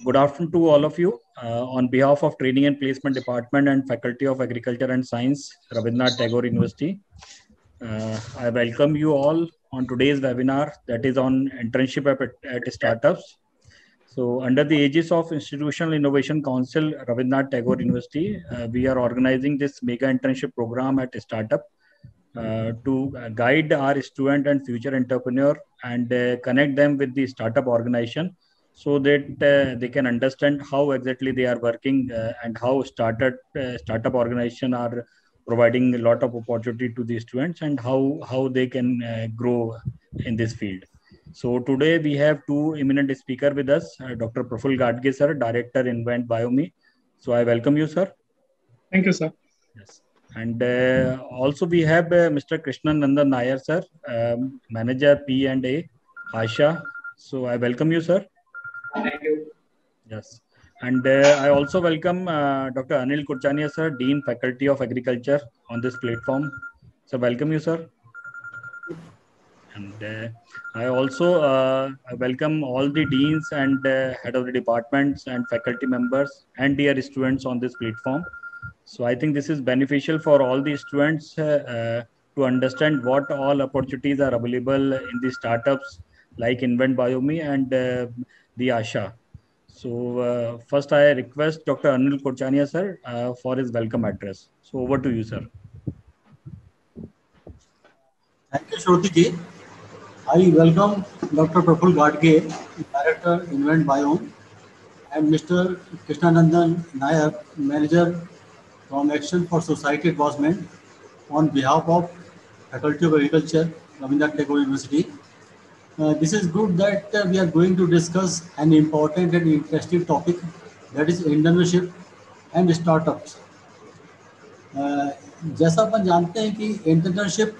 Good afternoon to all of you. On behalf of Training and Placement Department and Faculty of Agriculture and Science, Rabindranath Tagore University, I welcome you all on today's webinar that is on internship at startups. So under the aegis of Institutional Innovation Council, Rabindranath Tagore University, we are organizing this mega internship program at startup to guide our student and future entrepreneur and connect them with the startup organization so that they can understand how exactly they are working and how startup organization are providing a lot of opportunity to the students and how they can grow in this field. So today we have two eminent speaker with us, Dr. Praful Gadge sir, Director Invent Biomi. So I welcome you, sir. Thank you, sir. Yes. And also we have Mr. Krishnan Nandan Nair, sir, Manager P&A, Asha. So I welcome you, sir. Thank you. Yes. And I also welcome Dr. Anil Kurchania, sir, Dean Faculty of Agriculture on this platform. So welcome you, sir. And I also welcome all the deans and head of the departments and faculty members and dear students on this platform. So I think this is beneficial for all the students to understand what all opportunities are available in the startups like Invent Biomi and the Asha. So first I request Dr. Anil Kurchania sir for his welcome address. So over to you, sir. Thank you, Shruti ji. I welcome Dr. Praful Gadge, Director Invent Biome, and Mr. Krishnanandan Nair, Manager from Action for Society Advancement on behalf of Faculty of Agriculture, Rabindranath Tagore University. This is good that we are going to discuss an important and interesting topic, that is entrepreneurship and startups. जैसा अपन जानते हैं कि entrepreneurship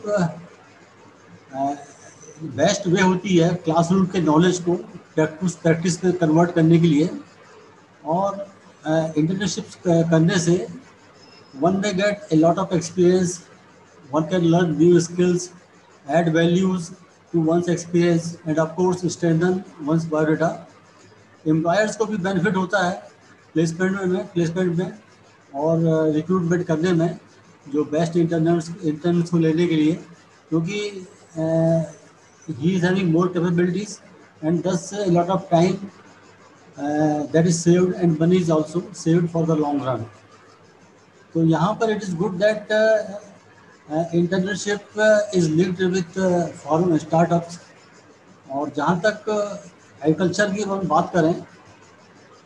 best way होती है classroom के knowledge को practice में convert करने के लिए, और इंटर्नशिप करने से one may get a lot of experience, one can learn new skills, add values to one's experience, and of course strengthen one's biodata. Employers को भी बेनिफिट होता है प्लेसमेंट में और रिक्रूटमेंट करने में, जो बेस्ट इंटर्न्स को लेने के लिए, क्योंकि he is having more capabilities and thus a lot of time that is saved and money is also saved for the long run. तो यहाँ पर it is good that internship is linked with foreign startups. और जहाँ तक agriculture की हम बात करें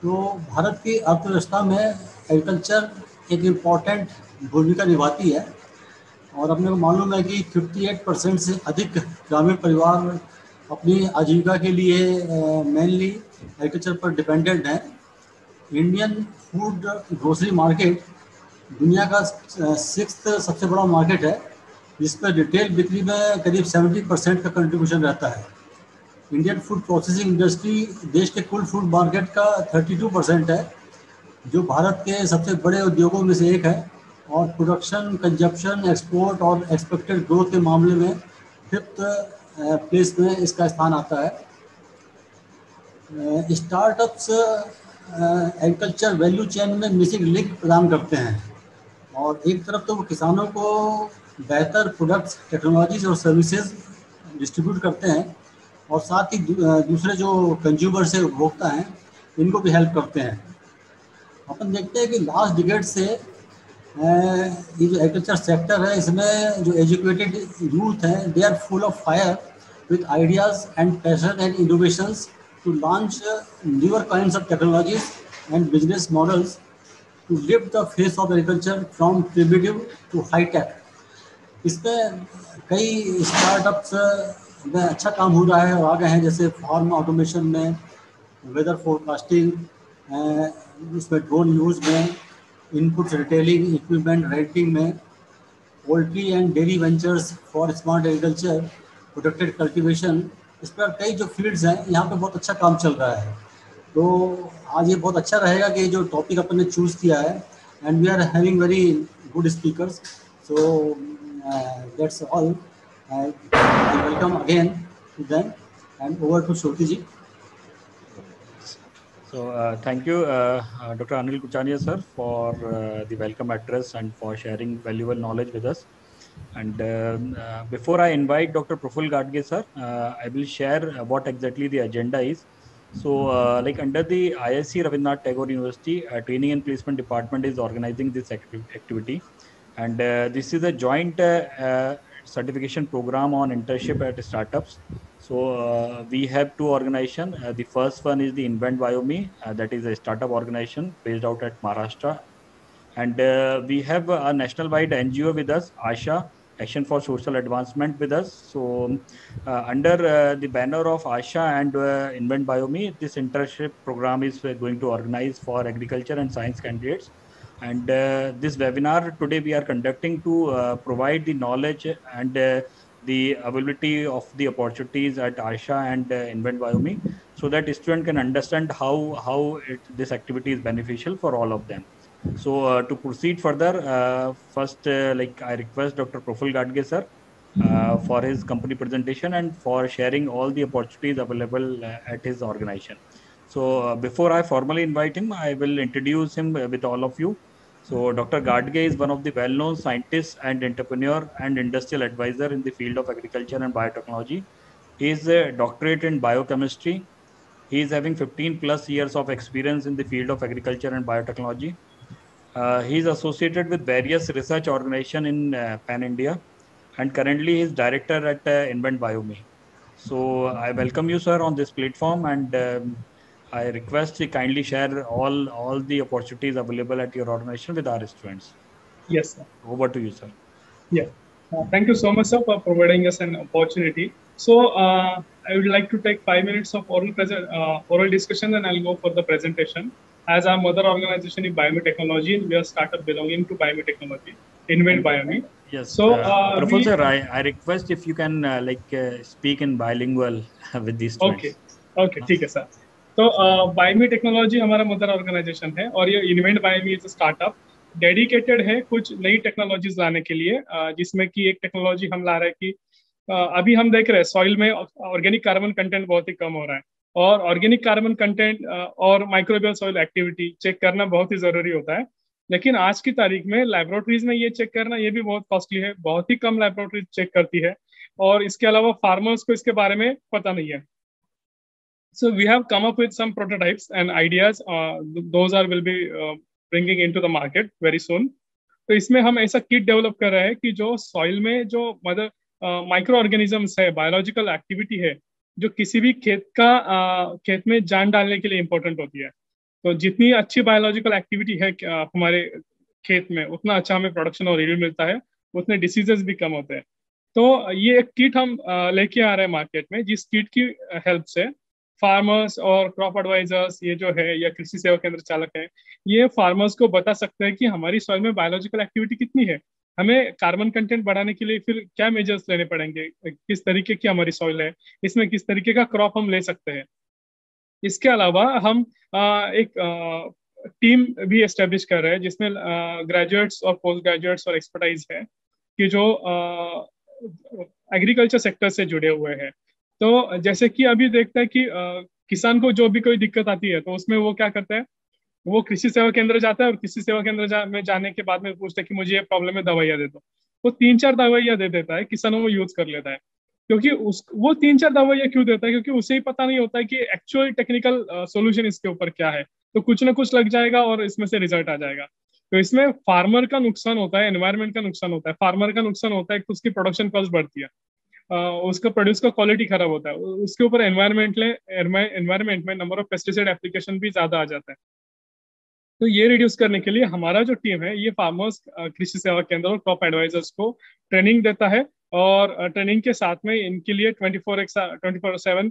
तो भारत की अर्थव्यवस्था में एग्रीकल्चर एक इम्पॉर्टेंट भूमिका निभाती है, और अपने को मालूम है कि 58% से अधिक ग्रामीण परिवार अपनी आजीविका के लिए मेनली एग्रीकल्चर पर डिपेंडेंट हैं। इंडियन फूड ग्रोसरी मार्केट दुनिया का 6th सबसे बड़ा मार्केट है, जिस पर रिटेल बिक्री में करीब 70% का कंट्रीब्यूशन रहता है। इंडियन फूड प्रोसेसिंग इंडस्ट्री देश के कुल फूड मार्केट का 32% है, जो भारत के सबसे बड़े उद्योगों में से एक है, और प्रोडक्शन, कंजप्शन, एक्सपोर्ट और एक्सपेक्टेड ग्रोथ के मामले में 5th प्लेस में इसका स्थान आता है। स्टार्टअप्स एग्रीकल्चर वैल्यू चेन में मिसिंग लिंक प्रदान करते हैं, और एक तरफ तो वो किसानों को बेहतर प्रोडक्ट्स, टेक्नोलॉजीज और सर्विसेज डिस्ट्रीब्यूट करते हैं, और साथ ही दूसरे जो कंज्यूमर से उपभोक्ता हैं इनको भी हेल्प करते हैं। अपन देखते हैं कि लास्ट डिकेड से ये जो एग्रीकल्चर सेक्टर है, इसमें जो एजुकेटेड यूथ हैं, they are full of fire with ideas and passion and innovations to launch newer kinds of technologies and business models to lift the face of agriculture from primitive to high tech. इसमें कई startups में अच्छा काम हो रहा है और आ गए हैं, जैसे फार्म ऑटोमेशन में, वेदर फोरकास्टिंग, इसमें ड्रोन यूज़ में, इनपुट रिटेलिंग, इक्विपमेंट रेंटिंग में, poultry and dairy ventures for smart agriculture, protected cultivation. इस पर कई जो फील्ड्स हैं यहाँ पे बहुत अच्छा काम चल रहा है। तो आज ये बहुत अच्छा रहेगा कि जो टॉपिक अपन ने चूज़ किया है, and we are having very good speakers, so that's all. I welcome again to them, and over to Shruti ji. Thank you, Dr. Anil Kuchania, sir, for the welcome address and for sharing valuable knowledge with us. And before I invite Dr. Praful Gadge, sir, I will share what exactly the agenda is. So, like under the ISC Rabindranath Tagore University, Training and Placement Department is organizing this activity. And this is a joint certification program on internship at startups. So we have two organizations. The first one is the Invent Biomi, that is a startup organization based out at Maharashtra. And we have a national-wide NGO with us, ASHA, Action for Social Advancement with us. So under the banner of ASHA and Invent Biomi, this internship program is going to organize for agriculture and science candidates. And this webinar today we are conducting to provide the knowledge and the availability of the opportunities at ASHA and Invent Biomi, so that student can understand how this activity is beneficial for all of them. So to proceed further, first, like I request Dr. Praful Gadge, sir, for his company presentation and for sharing all the opportunities available at his organization. So before I formally invite him, I will introduce him with all of you. So Dr. Gadge is one of the well-known scientists and entrepreneur and industrial advisor in the field of agriculture and biotechnology. He is a doctorate in biochemistry. He is having 15 plus years of experience in the field of agriculture and biotechnology. He is associated with various research organizations in Pan India, and currently he is director at Invent Biomi. So I welcome you, sir, on this platform, and I request you kindly share all the opportunities available at your organization with our students. Yes, sir. Over to you, sir. Yeah. Thank you so much, sir, for providing us an opportunity. So I would like to take 5 minutes of oral discussion, and I'll go for the presentation. As our mother organization in biotechnology, we are startup belonging to biotechnology, Invent Biomi. Yes. So, Praful sir, I request if you can speak in bilingual with these students. Okay, ठीक है sir. तो बायोमी technology हमारा mother organisation है और ये invent बायोमी is startup dedicated है कुछ नई टेक्नोलॉजीज लाने के लिए, जिसमें कि एक टेक्नोलॉजी हम ला रहे हैं कि अभी हम देख रहे हैं सॉइल में ऑर्गेनिक कार्बन कंटेंट बहुत ही कम हो रहा है और ऑर्गेनिक कार्बन कंटेंट और माइक्रोबियल सॉइल एक्टिविटी चेक करना बहुत ही जरूरी होता है. लेकिन आज की तारीख में लैबोरेटरीज में ये चेक करना ये भी बहुत कॉस्टली है, बहुत ही कम लैबोरेटरीज चेक करती है और इसके अलावा फार्मर्स को इसके बारे में पता नहीं है. So we have come up with some prototypes and ideas. Those will be bringing into the market very soon. तो इसमें हम ऐसा किट डेवलप कर रहे हैं कि जो सॉइल में जो मदर माइक्रो ऑर्गेनिजम्स है, बायोलॉजिकल एक्टिविटी है, जो किसी भी खेत में जान डालने के लिए इम्पोर्टेंट होती है. तो जितनी अच्छी बायोलॉजिकल एक्टिविटी है हमारे खेत में, उतना अच्छा हमें प्रोडक्शन और यील्ड मिलता है, उतने डिसीजेस भी कम होते हैं. तो ये एक किट हम लेके आ रहे हैं मार्केट में, जिस किट की हेल्प से फार्मर्स और क्रॉप एडवाइजर्स ये जो है या कृषि सेवा केंद्र चालक है, ये फार्मर्स को बता सकते हैं कि हमारी सॉइल में बायोलॉजिकल एक्टिविटी कितनी है, हमें कार्बन कंटेंट बढ़ाने के लिए फिर क्या मेजर्स लेने पड़ेंगे, किस तरीके की हमारी सॉइल है, इसमें किस तरीके का क्रॉप हम ले सकते हैं. इसके अलावा हम एक टीम भी एस्टेब्लिश कर रहे हैं जिसमें ग्रेजुएट्स और पोस्ट ग्रेजुएट्स और एक्सपर्टाइज है कि जो एग्रीकल्चर सेक्टर से जुड़े हुए हैं. तो जैसे कि अभी देखते हैं कि किसान को जो भी कोई दिक्कत आती है तो उसमें वो क्या करता है, वो कृषि सेवा केंद्र जाता है और कृषि सेवा केंद्र में जाने के बाद में पूछता है कि मुझे ये प्रॉब्लम है, दवाइयाँ दे दो. वो 3-4 दवाइयाँ दे देता है, किसानों को यूज कर लेता है. क्योंकि वो 3-4 दवाइयाँ क्यों देता है, क्योंकि उसे ही पता नहीं होता है कि एक्चुअल टेक्निकल सोल्यूशन इसके ऊपर क्या है. तो कुछ ना कुछ लग जाएगा और इसमें से रिजल्ट आ जाएगा. तो इसमें फार्मर का नुकसान होता है, एनवायरमेंट का नुकसान होता है. फार्मर का नुकसान होता है कि उसकी प्रोडक्शन कॉस्ट बढ़ती है, उसका प्रोड्यूस का क्वालिटी खराब होता है, उसके ऊपर एनवायरमेंट में नंबर ऑफ पेस्टिसाइड एप्लीकेशन भी ज्यादा आ जाता है. तो ये रिड्यूस करने के लिए हमारा जो टीम है ये फार्मर्स, कृषि सेवा केंद्र और क्रॉप एडवाइजर्स को ट्रेनिंग देता है और ट्रेनिंग के साथ में इनके लिए 24/7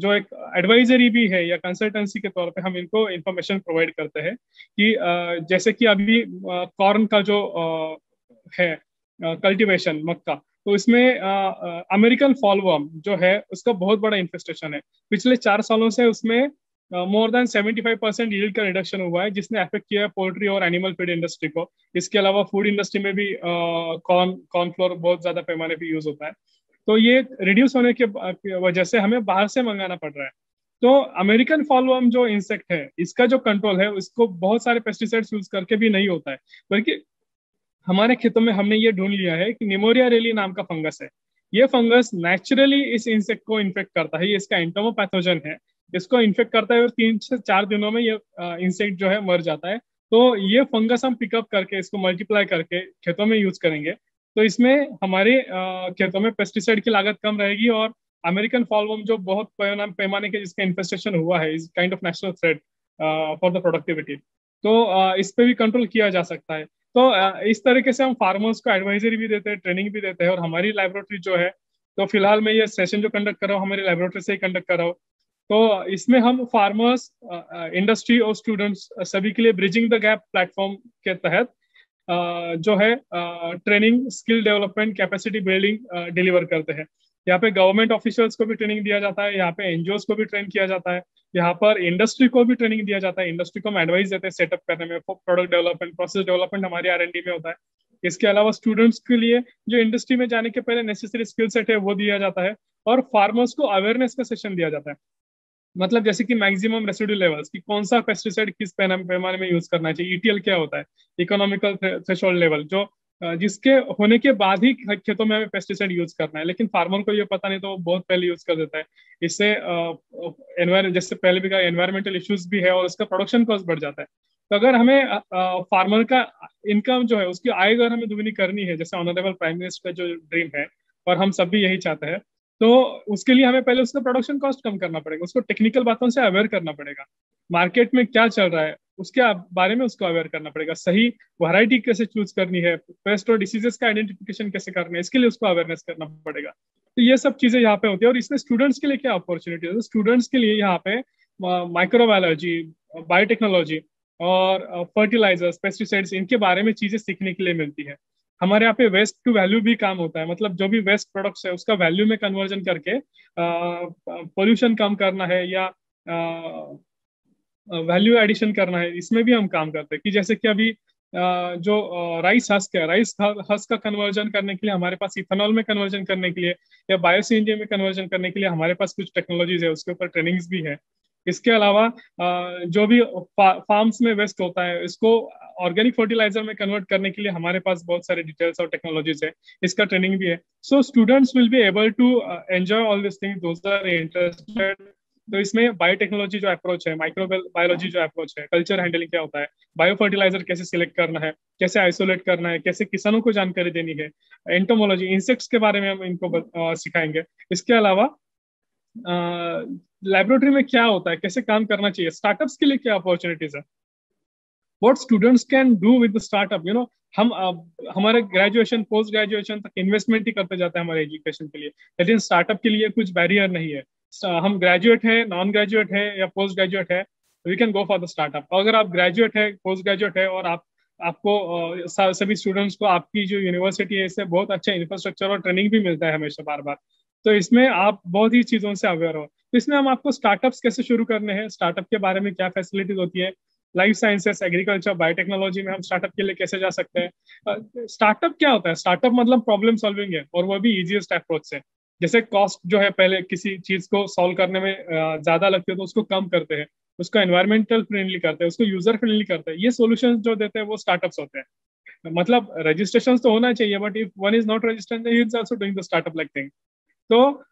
जो एक एडवाइजरी भी है या कंसल्टेंसी के तौर पे हम इनको इंफॉर्मेशन प्रोवाइड करते हैं कि जैसे कि अभी कॉर्न का जो है कल्टीवेशन मक्का, तो इसमें अमेरिकन फॉलवर्म जो है उसका बहुत बड़ा इन्फेस्टेशन है. पिछले 4 सालों से उसमें मोर देन 75% यील्ड का रिडक्शन हुआ है, जिसने अफेक्ट किया है पोल्ट्री और एनिमल फीड इंडस्ट्री को. इसके अलावा फूड इंडस्ट्री में भी कॉर्नफ्लोर बहुत ज्यादा पैमाने पे यूज होता है. तो ये रिड्यूस होने के वजह से हमें बाहर से मंगाना पड़ रहा है. तो अमेरिकन फॉलवर्म जो इंसेक्ट है, इसका जो कंट्रोल है उसको बहुत सारे पेस्टिसाइड्स यूज करके भी नहीं होता है, बल्कि हमारे खेतों में हमने ये ढूंढ लिया है कि निमोरिया रेली नाम का फंगस है। ये फंगस नेचुरली इस इंसेक्ट को इन्फेक्ट करता है, ये इसका एंटोमोपैथोजन है, इसको इन्फेक्ट करता है और 3 से 4 दिनों में ये इंसेक्ट जो है मर जाता है। तो ये फंगस हम पिकअप करके इसको मल्टीप्लाई करके खेतों में यूज करेंगे, तो इसमें हमारे खेतों में पेस्टिसाइड की लागत कम रहेगी। और अमेरिकन फॉलवर्म जो बहुत पैमाने के जिसका इन्फेस्टेशन हुआ है, is kind of national threat for the productivity, तो इस पे भी कंट्रोल किया जा सकता है। तो इस तरीके से हम फार्मर्स को एडवाइजरी भी देते हैं, ट्रेनिंग भी देते हैं। और हमारी लेबोरेटरी जो है, तो फिलहाल मैं ये सेशन जो कंडक्ट कर रहा हूँ हमारी लेबोरेटरी से ही कंडक्ट कर रहा हूँ। तो इसमें हम फार्मर्स, इंडस्ट्री और स्टूडेंट्स सभी के लिए ब्रिजिंग द गैप प्लेटफॉर्म के तहत जो है training, skill development, capacity building deliver करते हैं। यहाँ पे गवर्नमेंट ऑफिशियल्स को भी ट्रेनिंग दिया जाता है, यहाँ पे एनजीओस को भी ट्रेन किया जाता है, यहाँ पर इंडस्ट्री को भी ट्रेनिंग दिया जाता है। इंडस्ट्री को हम एडवाइस देते हैं सेटअप करने में, प्रोडक्ट डेवलपमेंट, प्रोसेस डेवलपमेंट हमारी R&D में होता है। इसके अलावा स्टूडेंट्स के लिए जो इंडस्ट्री में जाने के पहले नेसेसरी स्किल सेट है वो दिया जाता है, और फार्मर्स को अवेयरनेस का सेशन दिया जाता है। मतलब जैसे कि मैक्सिमम रेसिड्यू लेवल्स, कि कौन सा पेस्टिसाइड किस पैमाने में यूज करना चाहिए, ETL क्या होता है, इकोनॉमिकल थ्रेशोल्ड लेवल, जो जिसके होने के बाद ही खेतों में हमें पेस्टिसाइड यूज करना है। लेकिन फार्मर को ये पता नहीं, तो वो बहुत पहले यूज कर देता है। इससे जैसे पहले भी कहा, एनवायरमेंटल इश्यूज भी है और उसका प्रोडक्शन कॉस्ट बढ़ जाता है। तो अगर हमें फार्मर का इनकम जो है, उसकी आय अगर हमें दुगनी करनी है, जैसे ऑनरेबल प्राइम मिनिस्टर का जो ड्रीम है, और हम सब भी यही चाहते हैं, तो उसके लिए हमें पहले उसका प्रोडक्शन कॉस्ट कम करना पड़ेगा, उसको टेक्निकल बातों से अवेयर करना पड़ेगा, मार्केट में क्या चल रहा है उसके बारे में उसको अवेयर करना पड़ेगा, सही वैरायटी कैसे चूज करनी है, पेस्ट और डिसीजेस का आइडेंटिफिकेशन कैसे करना है, इसके लिए उसको अवेयरनेस करना पड़ेगा। तो ये सब चीजें यहाँ पे होती है। और इसमें स्टूडेंट्स के लिए क्या अपॉर्चुनिटी है, स्टूडेंट्स के लिए यहाँ पे माइक्रोबायोलॉजी, बायोटेक्नोलॉजी और फर्टिलाइजर्स, पेस्टिसाइड्स, इनके बारे में चीजें सीखने के लिए मिलती है। हमारे यहाँ पे वेस्ट टू वैल्यू भी काम होता है, मतलब जो भी वेस्ट प्रोडक्ट्स है उसका वैल्यू में कन्वर्जन करके पोल्यूशन कम करना है या वैल्यू एडिशन करना है, इसमें भी हम काम करते हैं। कि जैसे कि अभी जो राइस हस्क है, राइस हस्क का कन्वर्जन करने के लिए हमारे पास, इथेनॉल में कन्वर्जन करने के लिए या बायो CNG में कन्वर्जन करने के लिए हमारे पास कुछ टेक्नोलॉजीज है, उसके ऊपर ट्रेनिंग्स भी है। इसके अलावा जो भी फार्म्स में वेस्ट होता है, इसको ऑर्गेनिक फर्टिलाइजर में कन्वर्ट करने के लिए हमारे पास बहुत सारे डिटेल्स और टेक्नोलॉजीज है, इसका ट्रेनिंग भी है। So students will be able to enjoy all this thing, those are interested. तो इसमें बायोटेक्नोलॉजी जो अप्रोच है, माइक्रोबायोलॉजी जो अप्रोच है, कल्चर हैंडलिंग क्या होता है, बायो फर्टिलाइजर कैसे सिलेक्ट करना है, कैसे आइसोलेट करना है, कैसे किसानों को जानकारी देनी है, एंटोमोलॉजी, इंसेक्ट्स के बारे में हम इनको सिखाएंगे। इसके अलावा लेबोरेटरी में क्या होता है, कैसे काम करना चाहिए, स्टार्टअप्स के लिए क्या अपॉर्चुनिटीज है, what students can do with the startup. हम हमारे ग्रेजुएशन, पोस्ट ग्रेजुएशन तक इन्वेस्टमेंट ही करते जाते हैं हमारे एजुकेशन के लिए, लेकिन स्टार्टअप के लिए कुछ बैरियर नहीं है। हम ग्रेजुएट है, नॉन ग्रेजुएट है या पोस्ट ग्रेजुएट है, we can go for the startup. अगर आप ग्रेजुएट है, पोस्ट ग्रेजुएट है, और आपको सभी स्टूडेंट्स को आपकी जो यूनिवर्सिटी है इससे बहुत अच्छा इंफ्रास्ट्रक्चर और ट्रेनिंग भी मिलता है हमेशा बार बार, तो इसमें आप बहुत ही चीजों से अवेयर हो। तो इसमें हम आपको स्टार्टअप्स कैसे शुरू करने हैं, स्टार्टअप के बारे में क्या फैसिलिटीज होती है, लाइफ साइंसेस, एग्रीकल्चर, बायोटेक्नोलॉजी में हम स्टार्टअप के लिए कैसे जा सकते हैं। स्टार्टअप क्या होता है, स्टार्टअप मतलब प्रॉब्लम सॉल्विंग है, और वो भी इजीएस्ट अप्रोच से। जैसे कॉस्ट जो है पहले किसी चीज को सॉल्व करने में ज्यादा लगती है, तो उसको कम करते हैं, उसको एनवायरमेंटल फ्रेंडली करते हैं, उसको यूजर फ्रेंडली करते हैं। ये सॉल्यूशंस जो देते हैं वो स्टार्टअप्स होते हैं। मतलब रजिस्ट्रेशन तो होना चाहिए, but if one is not registered he is also doing the startup like thing. तो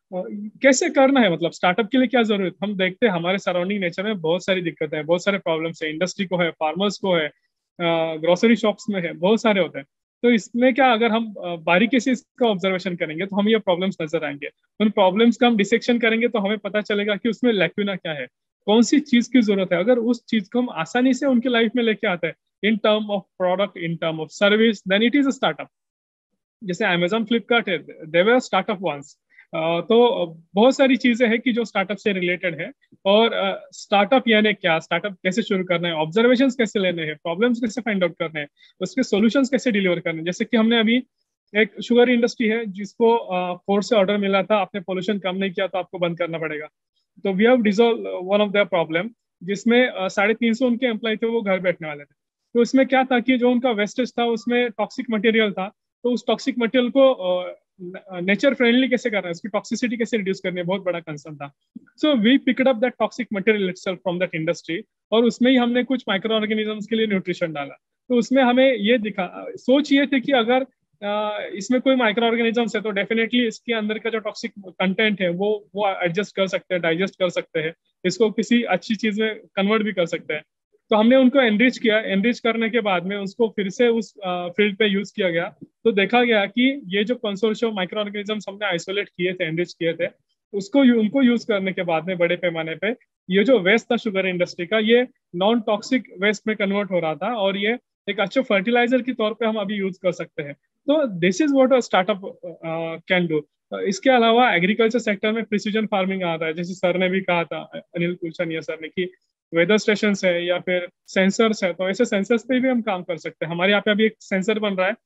कैसे करना है, मतलब स्टार्टअप के लिए क्या जरूरत, हम देखते हैं हमारे सराउंडिंग नेचर में बहुत सारी दिक्कतें हैं, बहुत सारे प्रॉब्लम्स है, इंडस्ट्री को है, फार्मर्स को है, ग्रोसरी शॉप्स में है, बहुत सारे होते हैं। तो इसमें क्या, अगर हम बारीकी से इसका ऑब्जर्वेशन करेंगे तो हमें ये प्रॉब्लम्स नजर आएंगे। उन प्रॉब्लम्स का हम डिसेक्शन करेंगे तो हमें पता चलेगा कि उसमें लैक्यूना क्या है, कौन सी चीज की जरूरत है। अगर उस चीज को हम आसानी से उनकी लाइफ में लेके आते हैं, in term of product, in term of service, then it is a startup. जैसे अमेजॉन, फ्लिपकार्ट है, दे वर स्टार्टअप वंस। तो बहुत सारी चीजें हैं कि जो स्टार्टअप से रिलेटेड है। और स्टार्टअप यानी क्या, स्टार्टअप कैसे शुरू करना है, ऑब्जर्वेशंस कैसे लेने हैं, प्रॉब्लम्स कैसे फाइंड आउट करने हैं, उसके सॉल्यूशंस कैसे डिलीवर करने हैं। जैसे कि हमने अभी एक शुगर इंडस्ट्री है जिसको कोर्ट से ऑर्डर मिला था, आपने पोल्यूशन कम नहीं किया तो आपको बंद करना पड़ेगा। तो we have dissolve one of the problem, जिसमें 350 उनके एम्प्लॉय थे, वो घर बैठने वाले थे। तो इसमें क्या था कि जो उनका वेस्टेज था उसमें टॉक्सिक मटेरियल था, तो उस टॉक्सिक मटेरियल को नेचर फ्रेंडली कैसे करना है, उसकी टॉक्सिसिटी कैसे रिड्यूस करनी है, बहुत बड़ा कंसर्न था. So we picked up that toxic material itself from that industry, और उसमें ही हमने कुछ माइक्रो ऑर्गेनिजम्स के लिए न्यूट्रिशन डाला. तो उसमें हमें ये दिखा, सोच ये थी कि अगर इसमें कोई माइक्रो ऑर्गेनिजम्स है तो डेफिनेटली इसके अंदर का जो टॉक्सिक कंटेंट है वो एडजस्ट कर सकते हैं, डाइजेस्ट कर सकते हैं, इसको किसी अच्छी चीज में कन्वर्ट भी कर सकते हैं. तो हमने उनको एनरिच किया. एनरिच करने के बाद में उसको फिर से उस फील्ड पे यूज किया गया. तो देखा गया कि ये जो कंसोर्शियम माइक्रो ऑर्गेनिजम्स हमने आइसोलेट किए थे, एनरिच किए थे, उनको यूज करने के बाद में बड़े पैमाने पे ये जो वेस्ट था शुगर इंडस्ट्री का, ये नॉन टॉक्सिक वेस्ट में कन्वर्ट हो रहा था, और ये एक अच्छे फर्टिलाइजर के तौर पे हम अभी यूज कर सकते हैं. तो this is what a startup can do. इसके अलावा एग्रीकल्चर सेक्टर में प्रिसीजन फार्मिंग आ रहा है, जैसे सर ने भी कहा था, अनिल कुलचनिया सर ने, कि वेदर स्टेशन है या फिर सेंसर्स है, तो ऐसे सेंसर्स पे भी हम काम कर सकते हैं. हमारे यहाँ पे अभी एक सेंसर बन रहा है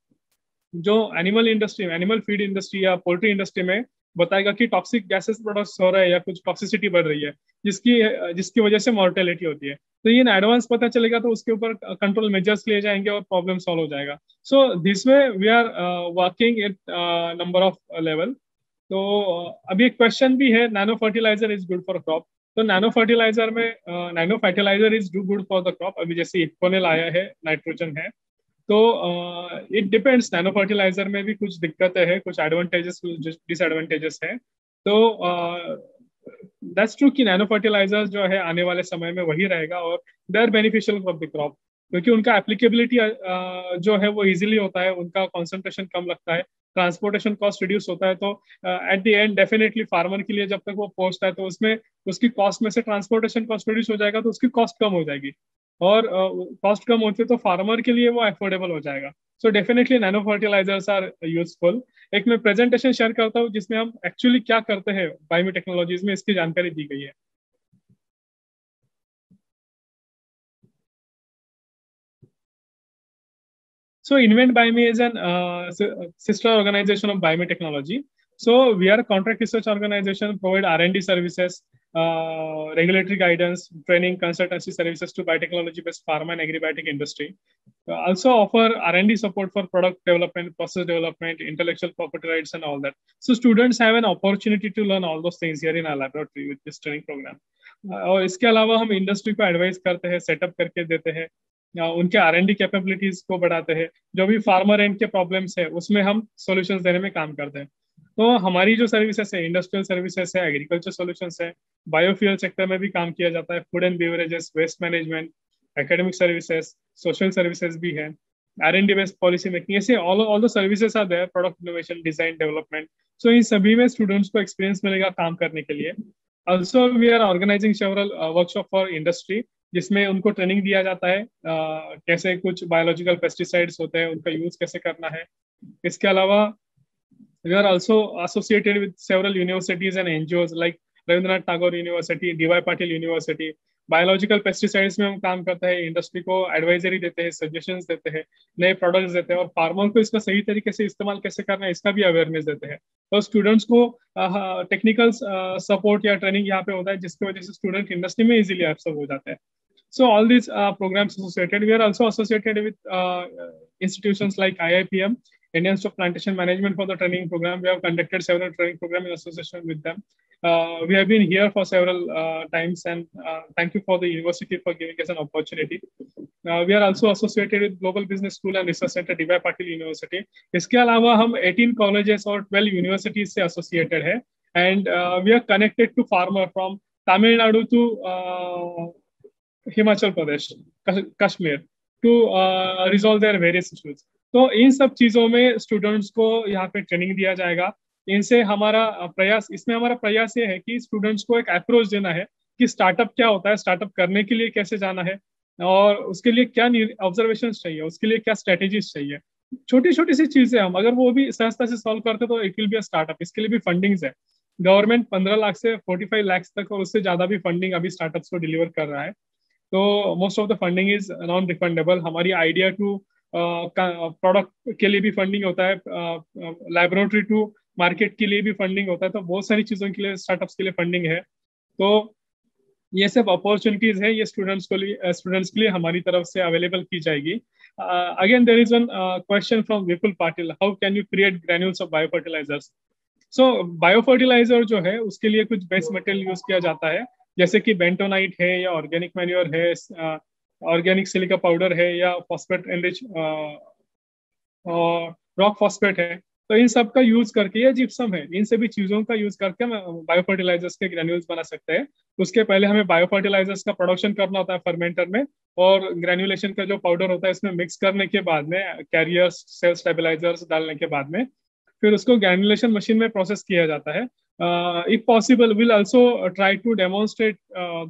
जो एनिमल इंडस्ट्री में, एनिमल फीड इंडस्ट्री या पोल्ट्री इंडस्ट्री में बताएगा कि टॉक्सिक गैसेस प्रोडक्ट हो रहा है या कुछ टॉक्सिसिटी बढ़ रही है, जिसकी वजह से मॉर्टेलिटी होती है. तो ये एडवांस पता चलेगा तो उसके ऊपर कंट्रोल मेजर्स लिए जाएंगे और प्रॉब्लम सॉल्व हो जाएगा. So this way we are working at number of level. तो अभी एक क्वेश्चन भी है, nano fertiliser is good for crop. तो नैनो फर्टिलाइजर में nano fertiliser is do good for the crop. अभी जैसे इकोनेल आया है, नाइट्रोजन है, तो इट डिपेंड्स. नैनो फर्टिलाइजर में भी कुछ दिक्कतें हैं, कुछ एडवांटेजेस, कुछ डिसएडवांटेजेस हैं. तो दैट्स ट्रू कि नैनो फर्टिलाइजर जो है आने वाले समय में वही रहेगा, और they are beneficial for the crop, क्योंकि उनका एप्लीकेबिलिटी जो है वो इजीली होता है, उनका कॉन्सेंट्रेशन कम लगता है, ट्रांसपोर्टेशन कॉस्ट रिड्यूस होता है. तो at the end definitely farmer के लिए जब तक वो पहुंचता है तो उसमें उसकी कॉस्ट में से ट्रांसपोर्टेशन कॉस्ट रिड्यूस हो जाएगा, तो उसकी कॉस्ट कम हो जाएगी, और कॉस्ट कम होती है तो फार्मर के लिए वो अफोर्डेबल हो जाएगा. So definitely nano fertilisers are useful. एक मैं प्रेजेंटेशन शेयर करता हूँ जिसमें हम एक्चुअली क्या करते हैं बायोमी टेक्नोलॉजीज में, इसकी जानकारी दी गई है. So Invent Biome is an sister organization of Biome Technology. So we are a contract research organization, provide R&D services, regulatory guidance, training, consultancy services to biotechnology-based pharma and agri-biotech industry. Also offer R&D support for product development, process development, intellectual property rights, and all that. So students have an opportunity to learn all those things here in our laboratory with this training program. और इसके अलावा हम industry को advice करते हैं, setup करके देते हैं, उनके R&D कैपेबिलिटीज को बढ़ाते हैं, जो भी फार्मर एंड के प्रॉब्लम्स है उसमें हम सॉल्यूशंस देने में काम करते हैं. तो हमारी जो सर्विसेज है, इंडस्ट्रियल सर्विसेज है, एग्रीकल्चर सॉल्यूशंस है, बायोफ्यूल सेक्टर में भी काम किया जाता है, food and beverages, waste management, academic services, social services भी है, R&D बेस्ड पॉलिसी मेकिंग, ऐसे all the services are there, product innovation, design, development. So इन सभी में स्टूडेंट्स को एक्सपीरियंस मिलेगा काम करने के लिए. Also we are organising several workshop for industry, जिसमें उनको ट्रेनिंग दिया जाता है कैसे कुछ बायोलॉजिकल पेस्टिसाइड्स होते हैं, उनका यूज कैसे करना है. इसके अलावा we are also associated with several universities and NGOs like Rabindranath Tagore university, DY Patil university. Biological pesticides में हम काम करते हैं, इंडस्ट्री को एडवाइजरी देते हैं, सजेशंस देते हैं, नए प्रोडक्ट्स देते हैं, और फार्मर को इसका सही तरीके से इस्तेमाल कैसे करना है इसका भी अवेयरनेस देते हैं. तो स्टूडेंट्स को टेक्निकल सपोर्ट या ट्रेनिंग यहाँ पे होता है, जिसकी वजह से स्टूडेंट इंडस्ट्री में इजीली एब्सॉर्ब हो जाते हैं. So all these programs associated, we are also associated with institutions like IIPM, Indian Stock Plantation Management, for the training program. We have conducted several training programs in association with them. We have been here for several times, and thank you for the university for giving us an opportunity. We are also associated with Global Business School and Research Center, DY Patil University. इसके अलावा हम 18 colleges और 12 universities से associated है, and we are connected to farmer from Tamil Nadu to Himachal Pradesh, Kashmir, to resolve their various issues. तो इन सब चीजों में स्टूडेंट्स को यहाँ पे ट्रेनिंग दिया जाएगा. इनसे हमारा प्रयास ये है कि स्टूडेंट्स को एक अप्रोच देना है कि स्टार्टअप क्या होता है, स्टार्टअप करने के लिए कैसे जाना है, और उसके लिए क्या ऑब्जर्वेशन चाहिए, उसके लिए क्या स्ट्रेटेजीज चाहिए. छोटी छोटी सी चीजें हम अगर वो भी सहजता से सॉल्व करते तो it will be a startup. इसके लिए भी फंडिंग्स है. गवर्नमेंट 15 लाख से 45 लाख तक और उससे ज्यादा भी फंडिंग अभी स्टार्टअप्स को डिलीवर कर रहा है. तो most of the funding is non refundable. हमारी आइडिया टू प्रोडक्ट के लिए भी फंडिंग होता है, लैबोरेटरी टू मार्केट के लिए भी फंडिंग होता है. तो बहुत सारी चीजों के लिए, स्टार्टअप्स के लिए फंडिंग है. तो ये सब अपॉर्चुनिटीज है, ये स्टूडेंट्स के लिए हमारी तरफ से अवेलेबल की जाएगी. Again there is one question from Vipul Patil, how can you create granules of biofertilizers. So biofertilizer जो है उसके लिए कुछ बेस्ट मटेरियल यूज किया जाता है, जैसे कि बेंटोनाइट है या ऑर्गेनिक मैन्योर है, ऑर्गेनिक सिलिका पाउडर है या फॉस्फेट एनरिच रॉक फॉस्फेट है. तो इन सब का यूज करके, या जिप्सम है, इन सभी चीजों का यूज करके हम बायोफर्टिलाइजर्स के ग्रेन्यूल्स बना सकते हैं. उसके पहले हमें बायोफर्टिलाइजर्स का प्रोडक्शन करना होता है फर्मेंटर में, और ग्रेन्युलेशन का जो पाउडर होता है इसमें मिक्स करने के बाद में, कैरियर्स, सेल स्टेबलाइजर्स डालने के बाद में, फिर उसको ग्रेन्युलेशन मशीन में प्रोसेस किया जाता है. If possible, we'll also try to demonstrate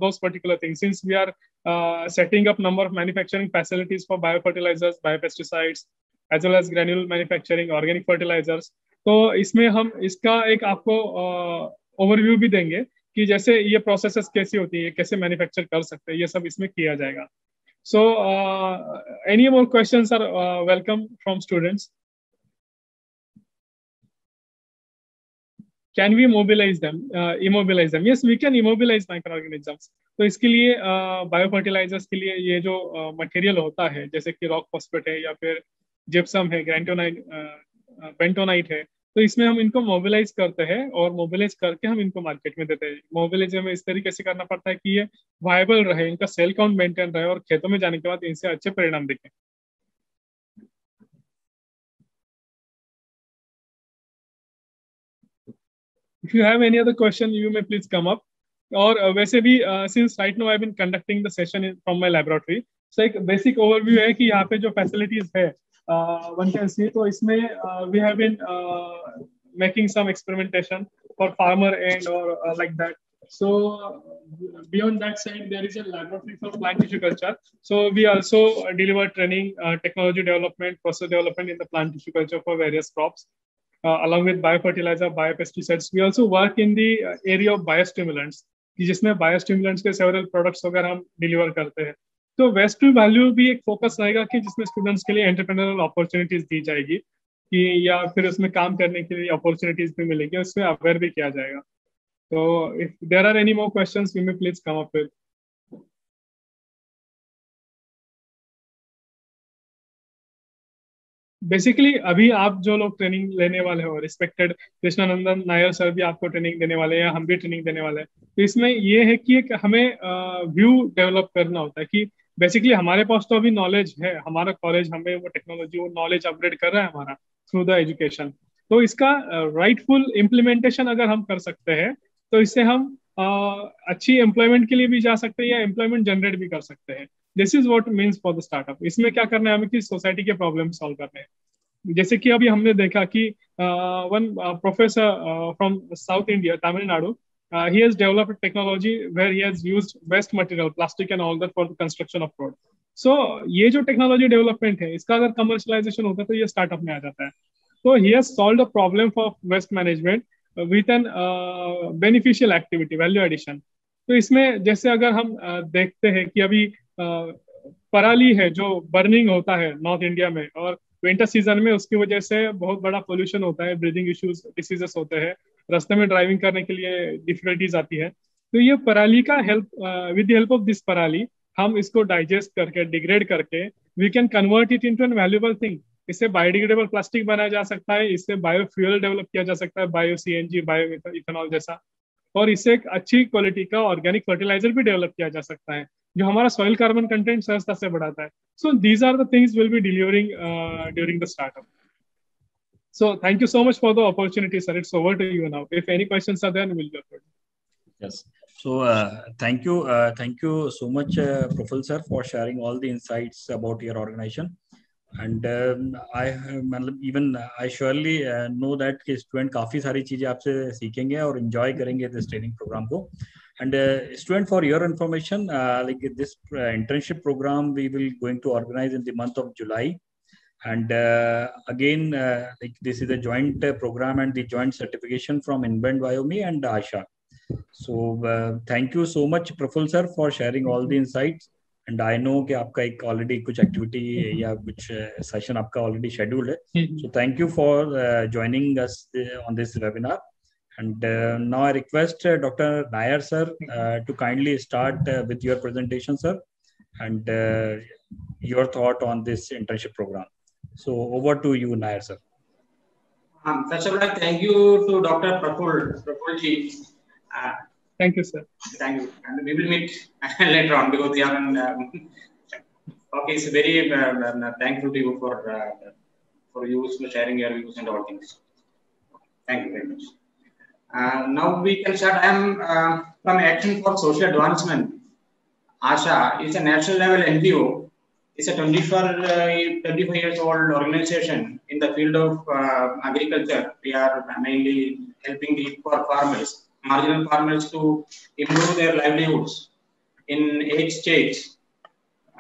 those particular things, since we are setting up number of manufacturing facilities for biofertilizers, biopesticides, as well as granule manufacturing, organic fertilizers. तो इसमें हम इसका एक आपको ओवरव्यू भी देंगे कि जैसे ये प्रोसेसेस कैसी होती है, कैसे मैन्युफैक्चर कर सकते हैं, ये सब इसमें किया जाएगा. So any more questions are welcome from students. Can we mobilize them, immobilize them? Yes, we can immobilize microorganisms. तो इसके लिए बायोफर्टिलाइजर्स के लिए ये जो मटेरियल होता है, जैसे कि रॉक फॉस्फेट है या फिर जिप्सम है, ग्रेंटोनाइट, बेंटोनाइट है, तो इसमें हम इनको मोबिलाइज करते हैं और मोबिलाइज करके हम इनको मार्केट में देते हैं. मोबिलाइज हमें इस तरीके से करना पड़ता है कि ये वायबल रहे, इनका सेल काउंट मेंटेन रहे और खेतों में जाने के बाद इनसे अच्छे परिणाम दिखे. If you have any other question, you may please come up. और वैसे भी since right now I've been conducting the session from my laboratory, so एक basic overview है कि यहाँ पे जो facilities है one can see, तो इसमें we have been making some experimentation for farmer end or like that. So beyond that side, there is a laboratory for plant tissue culture. So we also deliver training, technology development, process development in the plant tissue culture for various crops. Along with biofertilizer, biopesticides, we also work in the area of biostimulants, जिसमें biostimulants के several products वगैरह हम deliver करते हैं. तो waste to value भी एक focus रहेगा कि जिसमें स्टूडेंट्स के लिए एंटरप्रेन्योरल अपॉर्चुनिटीज दी जाएगी, कि या फिर उसमें काम करने के लिए अपॉर्चुनिटीज भी मिलेगी, उसमें अवेयर भी किया जाएगा. तो if there are any more questions, you may please come up with. Basically अभी आप जो लोग ट्रेनिंग लेने वाले हो, रिस्पेक्टेड कृष्णानंदन नायर सर भी आपको ट्रेनिंग देने वाले हैं या हम भी ट्रेनिंग देने वाले हैं. तो इसमें ये है कि एक हमें व्यू डेवलप करना होता है कि बेसिकली हमारे पास तो अभी नॉलेज है, हमारा कॉलेज हमें वो टेक्नोलॉजी, वो नॉलेज अपग्रेड कर रहा है हमारा थ्रू द एजुकेशन. तो इसका राइटफुल इम्प्लीमेंटेशन अगर हम कर सकते हैं तो इससे हम अच्छी एम्प्लॉयमेंट के लिए भी जा सकते हैं या एम्प्लॉयमेंट जनरेट भी कर सकते हैं. This is what means for the startup. इसमें क्या करना है हमें कि सोसाइटी के प्रॉब्लम सॉल्व करने हैं. जैसे कि अभी हमने देखा कि one professor from south India, Tamil Nadu, he has developed a technology where he has used waste material, plastic and all that for the construction of road. So ये जो टेक्नोलॉजी डेवलपमेंट है, इसका अगर कमर्शलाइजेशन होता है तो ये स्टार्टअप में आ जाता है. तो he has solved a problem for waste management with an beneficial activity, value addition. तो इसमें जैसे अगर हम देखते हैं कि अभी पराली है जो बर्निंग होता है नॉर्थ इंडिया में, और विंटर सीजन में उसकी वजह से बहुत बड़ा पोल्यूशन होता है, ब्रीदिंग इश्यूज, डिसीजेस होते हैं, रास्ते में ड्राइविंग करने के लिए डिफिकल्टीज आती है. तो ये पराली का help, with the help of this पराली हम इसको डाइजेस्ट करके, डिग्रेड करके, we can convert it into an valuable thing. इससे बायोडिग्रेडेबल प्लास्टिक बनाया जा सकता है, इससे बायोफ्यूल डेवलप किया जा सकता है, बायो सीएनजी, बायो इथेनॉल जैसा, और इससे एक अच्छी क्वालिटी का ऑर्गेनिक फर्टिलाइजर भी डेवलप किया जा सकता है जो हमारा सॉइल कार्बन कंटेंट सहजता से बढ़ाता है. So these are the things will be delivering during the startup. So thank you so much for the opportunity, sir. It's over to you now. If any questions are there, we'll go for it. Yes. So thank you so much, Profil sir, for sharing all the insights about your organization. And I surely know that कि student काफी सारी चीजें आपसे सीखेंगे और enjoy करेंगे this training program को. And student, for your information, like this internship program we will going to organize in the month of July. And again, like this is a joint program and the joint certification from Invent Biomi and Asha. So thank you so much, Profil sir, for sharing all the insights. And I know कि आपका एक already कुछ activity या कुछ session आपका already scheduled है. So thank you for joining us on this webinar. And now I request Dr. Nair sir to kindly start with your presentation, sir, and your thought on this internship program. So over to you, Nair sir. First of all, thank you to Dr. Praful ji. Thank you, sir. Thank you. And we will meet later on because we are okay. It's very thankful to you for you sharing your views and all things. Thank you very much. Now we can start. I am from Action for Social Advancement. ASHA is a national level NGO. It's a 25 years old organization in the field of agriculture. We are mainly helping the poor farmers, marginal farmers, to improve their livelihoods in 8 states.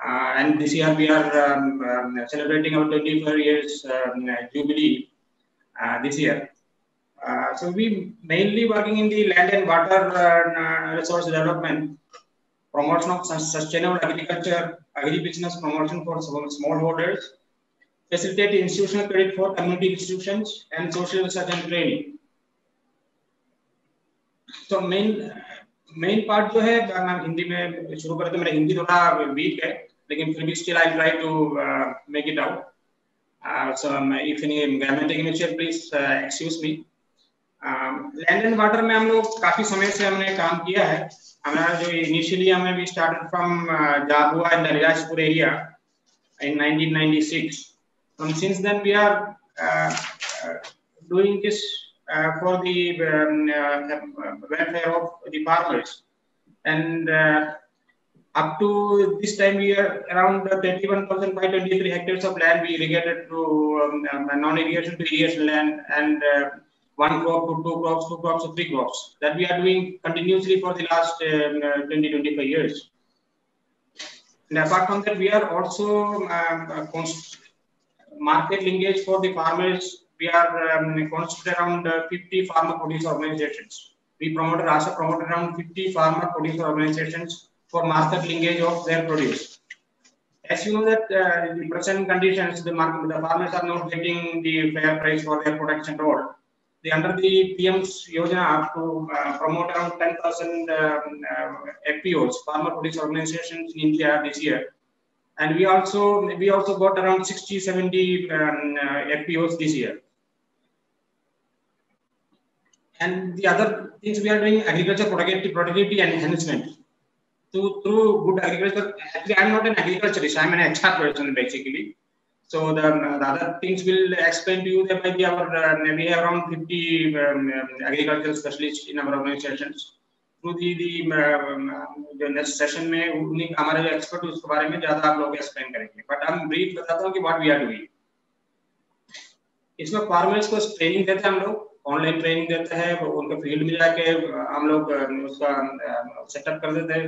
And this year we are celebrating our 25 years jubilee this year. So we mainly working in the land and water resource development, promotion of sustainable agriculture, agribusiness promotion for smallholders, facilitate institutional credit for community institutions, and social research and training. So main part जो है मैं हिंदी में शुरू करते हैं. मेरा हिंदी थोड़ा week है, लेकिन फिर भी still I try to make it out. So if any grammatic issue, please excuse me. Land and water में हम लोग काफी समय से हमने काम किया है. हमारा जो इनिशियली हमें we started from Jhabua in the रिलासपुर area in 1996. Since then we are doing this for the welfare of the farmers, and up to this time we are around 31,523 hectares of land we irrigated through non-irrigation to irrigation land, and 1 crop to 2 crops, 2 crops to 3 crops. That we are doing continuously for the last 20-25 years. And apart from that, we are also market linkage for the farmers. We are constituted around 50 farmer producer organizations. We promoted around 50 farmer producer organizations for market linkage of their produce. As you know that the present conditions, the farmers are not getting the fair price for their products and all. Under the PM's Yojana to promote around 10,000 FPOs, farmer producer organizations in India this year, and we also got around 60-70 FPOs this year. And the other things we are doing, agriculture productivity enhancement through good agriculture. Actually, I'm not an agriculturist; I'm an HR person basically. So the other things will explain to you that maybe we have around 50 agricultural specialists in our organizations. Through the next session में उन्हीं हमारे जो expert उसके बारे में ज़्यादा आप लोग explain करेंगे. But हम brief बताता हूँ कि what we are doing. इसमें farmers को training देते हैं हम लोग, online training देते हैं, उनके field में जाके हम लोग उसका setup कर देते हैं,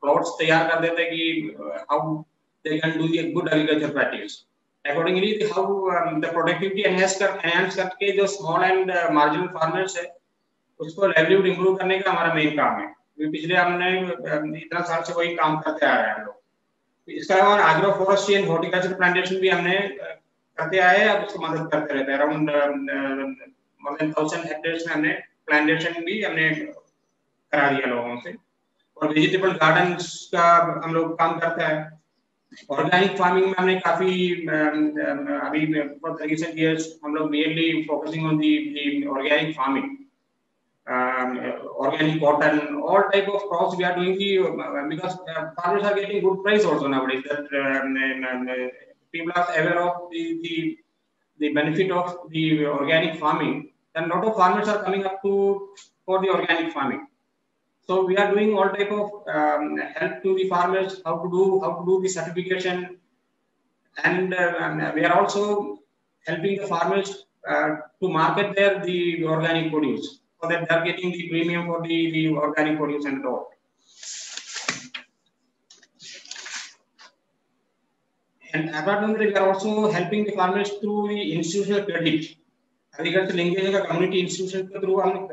plots तैयार कर देते हैं कि how they can do a good agriculture practice. Accordingly, how the productivity enhance करके जो small and marginal farmers है, उसको livelihood improve करने का हमारा main काम है. पिछले हमने इतना साल से वही काम करते आ रहे हैं हम लोग. इसका अलावा agro forestry and horticulture plantation भी हमने करते आए हैं, अब उसको मदद करते रहते हैं. Around more than 1,000 hectares में हमने plantation भी हमने करा दिया लोगों से. और vegetable gardens का हम लोग काम करते हैं. ऑर्गेनिक फार्मिंग में हमने काफी अभी for the recent years हम लोग mainly focusing on the organic farming, organic cotton, all type of crops we are doing because farmers are getting good price also nowadays. That people are aware of the benefit of the organic farming. Then a lot of farmers are coming up for the organic farming. So we are doing all type of help to the farmers, how to do the certification, and we are also helping the farmers to market the organic produce, so that they are getting the premium for the organic produce and all. And apart from that, we are also helping the farmers through the institutional credit. Agriculture linkage का community institution के through हम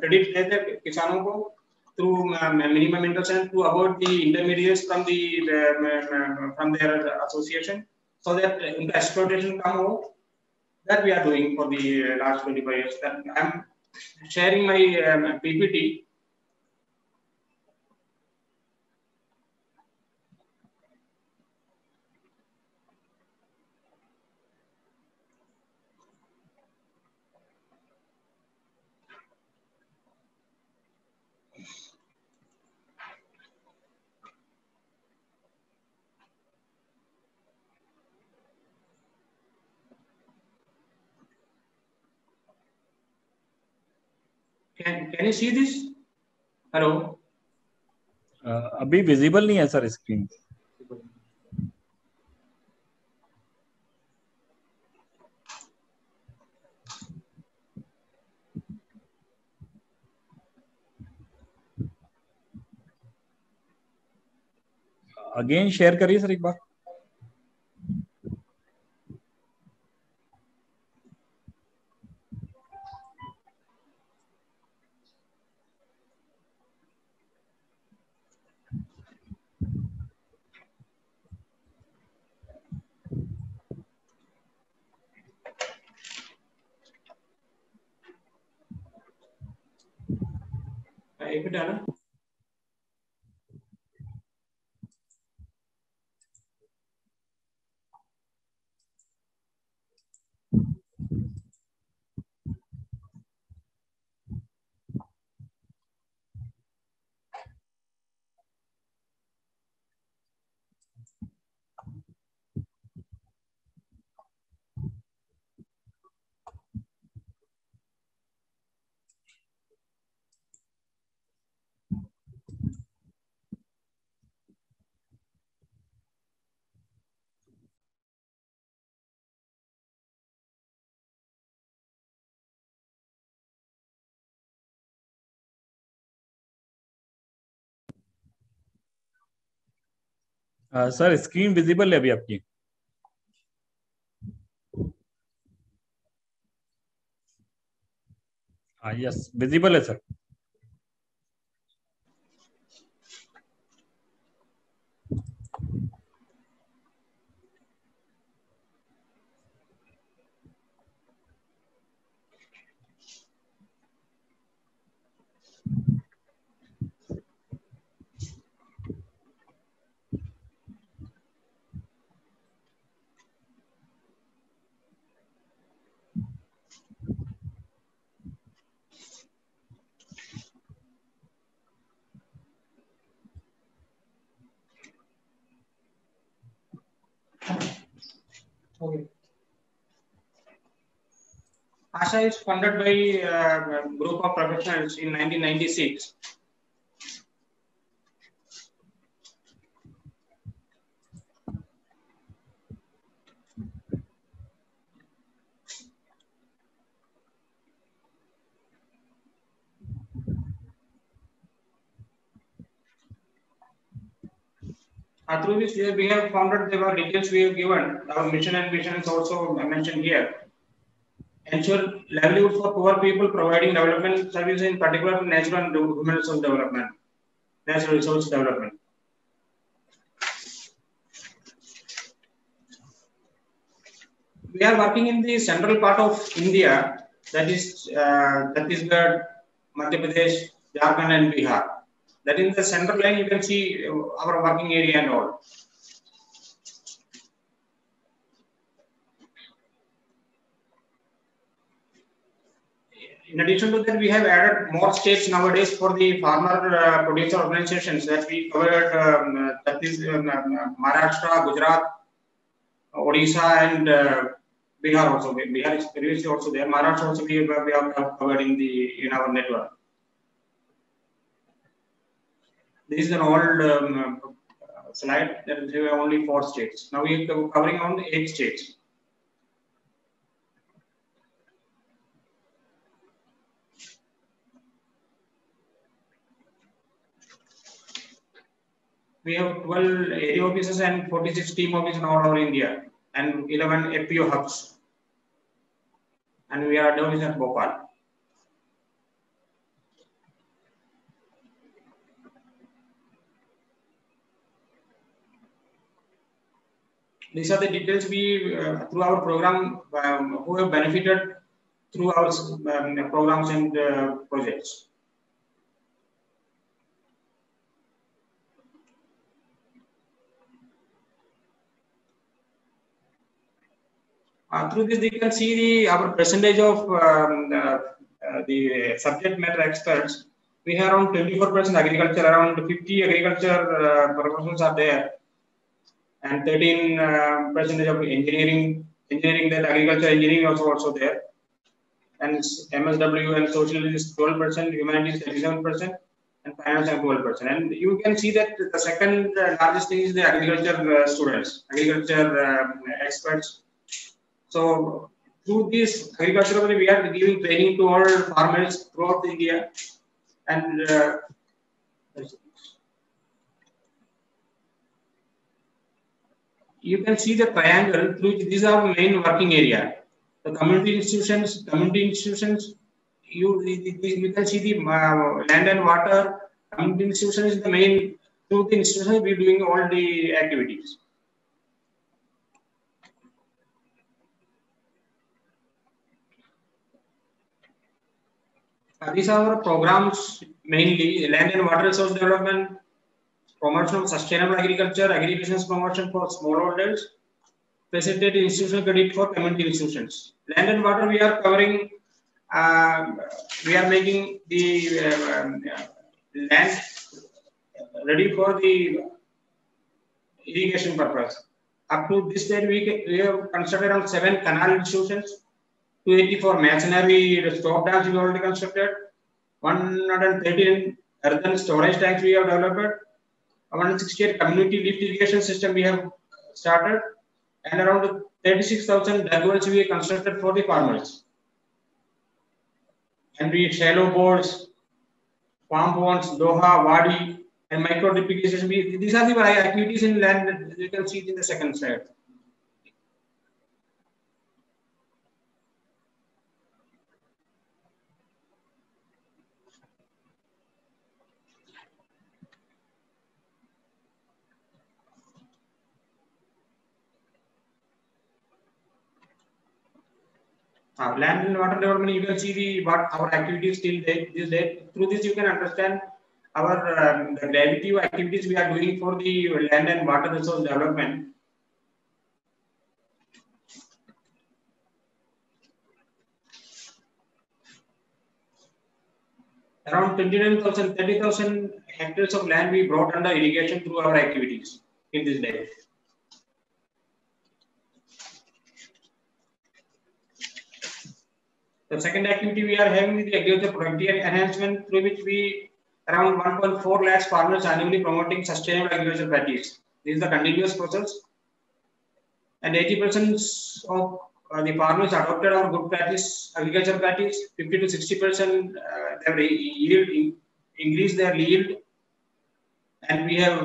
credit देते हैं किसानों को through minimum interest and to avoid the intermediaries from their association, so that the exploitation come over. That we are doing for the last 25 years. That I'm sharing my PPT. Can you see this? Hello. अभी visible नहीं है sir screen. Again share करिए sir एक बार. एक minute आना. Sir screen visible है अभी आपकी. हाँ यस विजिबल है sir. Okay. ASHA is funded by a group of professionals in 1996. Through this year we have founded the details we have given. Our mission and vision is also mentioned here. Ensure livelihood for poor people, providing development services, in particular natural and human resource development. Natural resource development. We are working in the central part of India, that is Chhattisgarh, Madhya Pradesh, Jharkhand, and Bihar. That in the central line you can see our working area and all. In addition to that, we have added more states nowadays for the farmer producer organizations that we covered. That is Maharashtra, Gujarat, Odisha, and Bihar also. Bihar is previously also there. Maharashtra also we have covered in our network. This is an old slide that we have only 4 states. Now we are covering on 8 states. We have 12 area offices and 46 team offices all over India and 11 FPO hubs. And we are doing at Bhopal. These are the details we, through our program, who have benefited through our programs and projects. Through this, we can see our percentage of the subject matter experts. We have around 24% agriculture, around 50 agriculture professionals are there, and 13% of engineering. That agriculture engineering also there, and MSW and social is 12%, humanities 37%, and finance are 12%. And you can see that the second largest thing is the agriculture students, agriculture experts. So through this agriculture, we are giving training to all farmers throughout India, and you can see the triangle through these are main working area. The community institutions, you can see the land and water. Community institutions is the main. Through the institutions, we are doing all the activities. These are our programs mainly: land and water resource development, promotion of sustainable agriculture, agribusiness promotion for smallholders, facilitate institutional credit for community institutions. Land and water, we are covering. We are making the land ready for the irrigation purpose. Up to this date, we have constructed around 7 canal institutions. 284 masonry stop dams we already constructed, 113 earthen storage tanks we have developed, 168 community lift irrigation system we have started, and around 36,000 dug wells we have constructed for the farmers. And we shallow bores, farm ponds, Doha, Wadi, and micro drip irrigation. These are the activities in land that you can see it in the second slide. Land and water development, you can see what our activities till this date. Through this, you can understand our the gravity of activities we are doing for the land and water resource development. Around 29,000, 30,000 hectares of land we brought under irrigation through our activities in this day. The second activity we are having is the agriculture productivity enhancement, through which we around 1.4 lakhs farmers annually promoting sustainable agriculture practice. This is the continuous process, and 80% of the farmers adopted our good practice, agriculture practice. 50 to 60% their yield increase their yield, and we have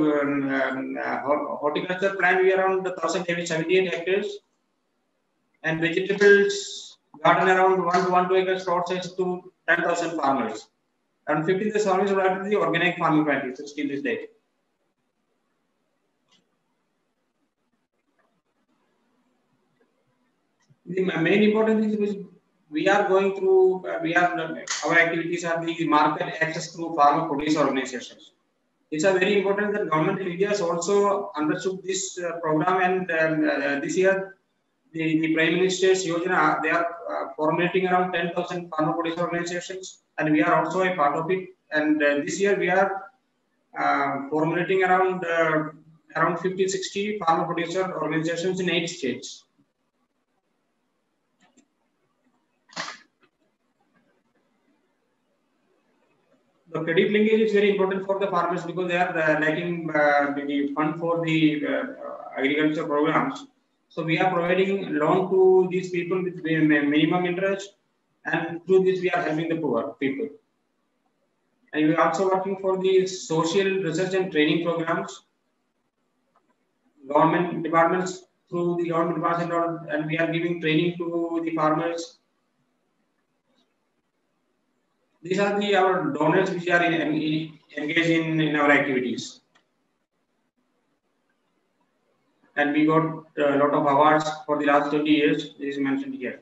horticulture plant we around 1,078 hectares, and vegetables garden around 1 to 1 2 acres plot size to 10,000 farmers. Around 15 farmers have adopted the organic farming practices till this date. The main important thing is we are going through, our activities are the market access through farmer producer organizations. These are very important that government of India has also understood this program, and this year the Prime Minister's Yojana, they are formulating around 10,000 farmer producer organizations, and we are also a part of it. And this year we are formulating around 50-60 farmer producer organizations in 8 states. The credit linkage is very important for the farmers because they are lacking the fund for the agriculture programs. So we are providing loan to these people with minimum interest, and through this we are helping the poor people. And we are also working for the social research and training programs, government departments, through the government departments, and we are giving training to the farmers. These are our donors which are engaged in our activities. And we got a lot of awards for the last 20 years. This is mentioned here.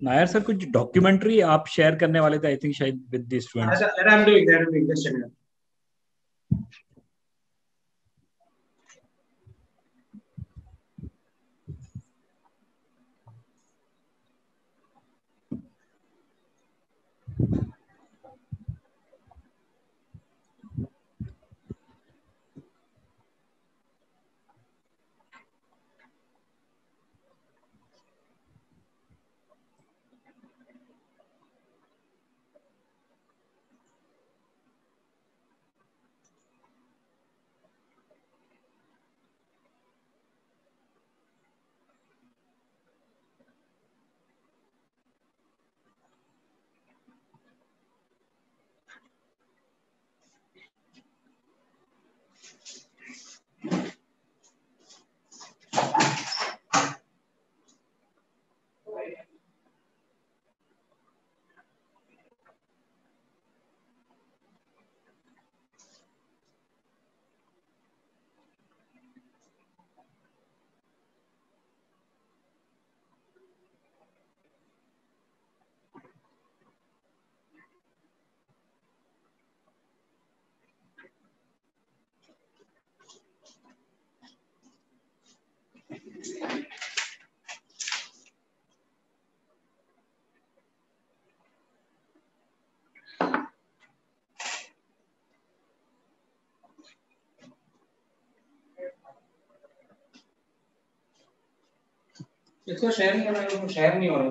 Nair sir कुछ documentary आप share करने वाले थे, I think शायद with the students. That I'm doing just a minute. इसको share नहीं करना, तो शेयर नहीं हो रहा.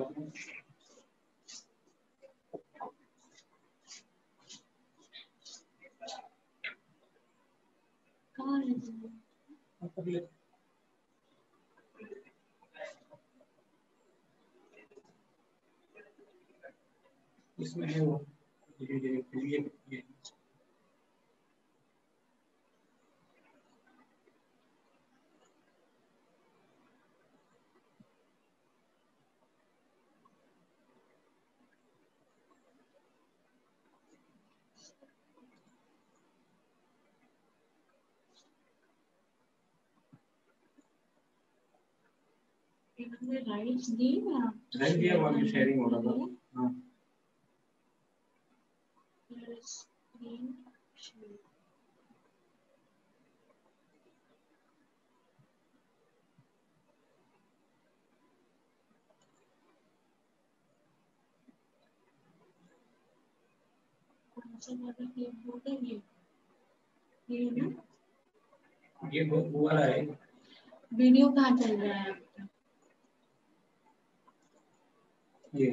इसमें है वो ये राइट्स दिया वाली शेयरिंग हो रहा था. हाँ ये वो वाला है. वीडियो कहाँ चल रहा है आपका? ये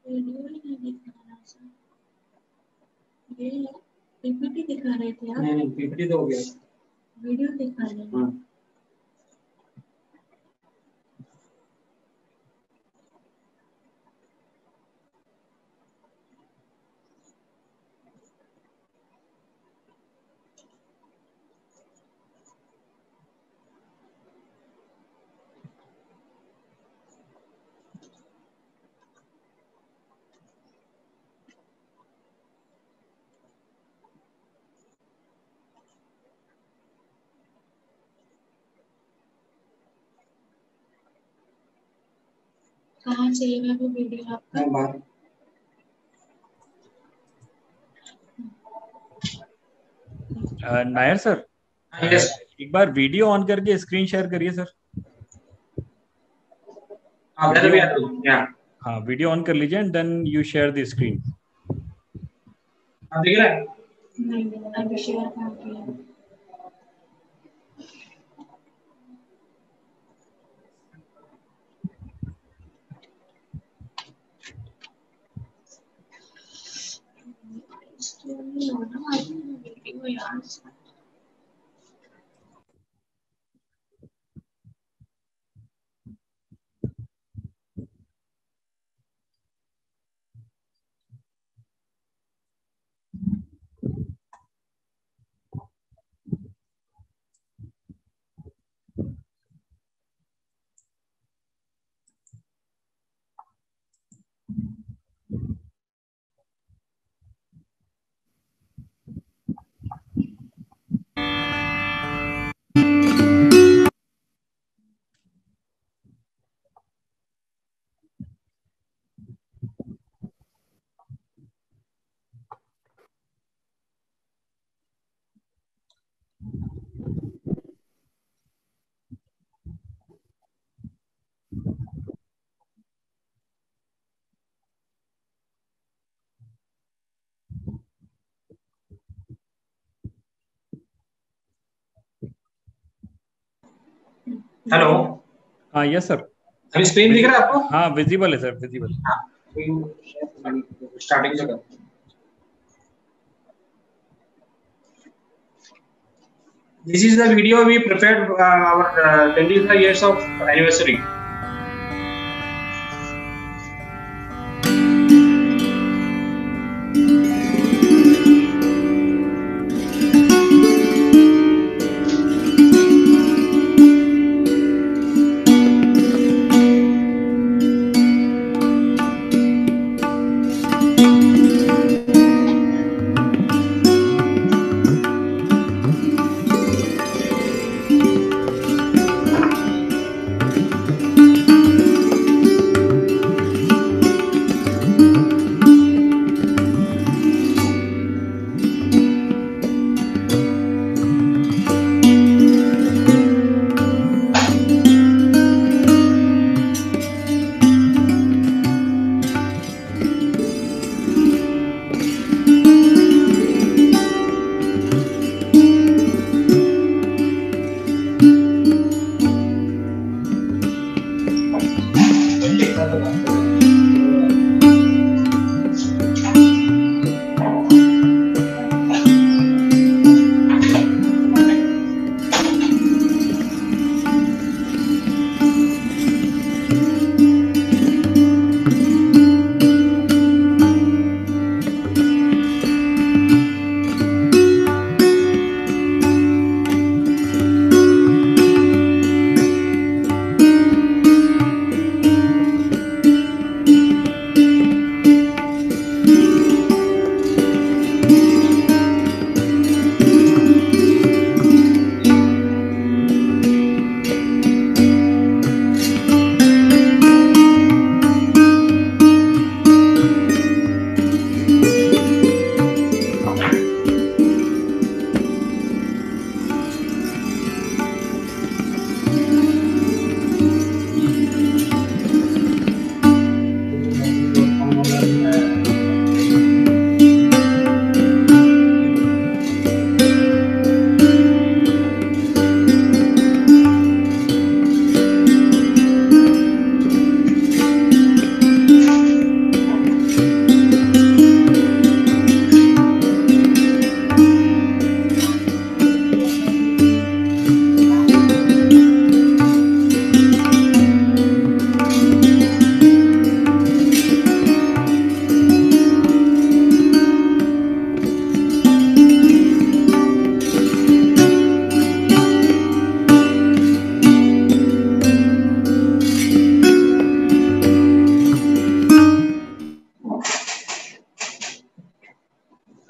वीडियो ही नहीं दिखा रहा सर. ये पीपीटी दिखा रहे थे आप? नहीं पीपीटी तो हो गया. वीडियो दिखा रहे हैं. हाँ कहाँ चाहिए वो वीडियो आपका? मैं बात नायर सर, यस. एक बार वीडियो ऑन करके स्क्रीन शेयर करिए सर. हाँ मैं भी आता हूँ. या हाँ, वीडियो ऑन कर लीजिए and then you share the screen. हाँ दिख रहा है. नहीं अभी शेयर कहाँ किया? नहीं हो रहा वीडियो यार. हेलो, हाँ यस सर, अभी स्क्रीन दिख रहा है आपको? हाँ विजिबल है सर, विजिबल। स्टार्टिंग से कर। This is the video we prepared our 25 years of anniversary.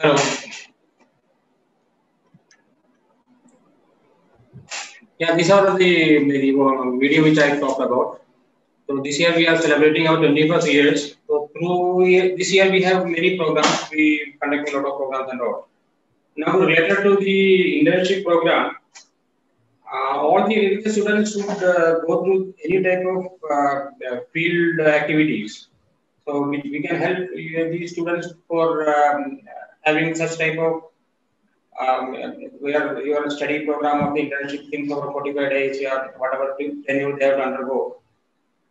Hello. Yeah, these are the video which I talked about. So this year we are celebrating our 21st years. So through this year we have many programs. We conduct a lot of programs and all. Now related to the internship program, all the agriculture students should go through any type of field activities. So we can help these students for having such type of where your study program of the internship thing for 45 days or whatever tenure they have to undergo.